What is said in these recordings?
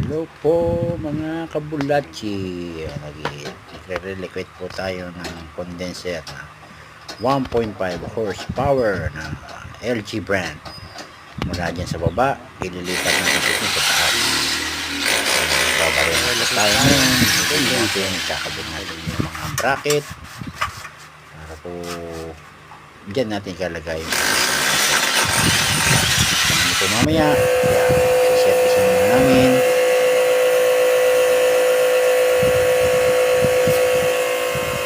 Hello po mga kabulachi. Nagre-reliquate po tayo ng condenser na 1.5 horsepower na LG brand. Mula dyan sa baba, ililipat natin ito sa taas. Babaril na tayo ngayon. Hindi natin kakabit natin yung mga bracket para po dyan natin ikalagay yung ito mamaya. Service muna namin.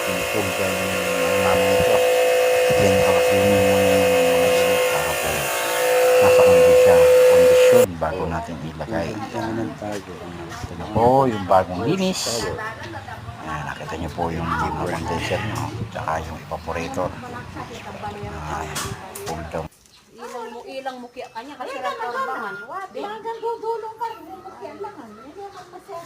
Pinipugdan ang namin ito. Yan nakakasinin muna yung mga unit para po nasa kondisyon bago natin ilagay. Ito na po yung bagong linis. Yan, nakita nyo po yung condenser nyo tsaka yung evaporator. Pull down. Ilang mukya kanya kasi lang korbangan. Wadi. Hanggang dudulong ka rin, mukya lang. Hindi naman kasi.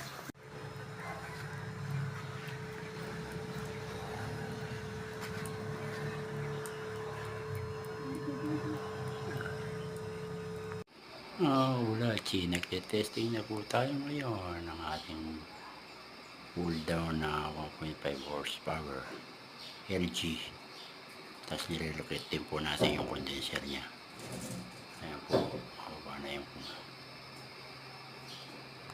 Wala, nagte-testing na po tayo ngayon ng ating pull down na 1.5 horsepower LG. Tapos nire-locate din po natin yung condenser niya. Ayan po, mababa na yung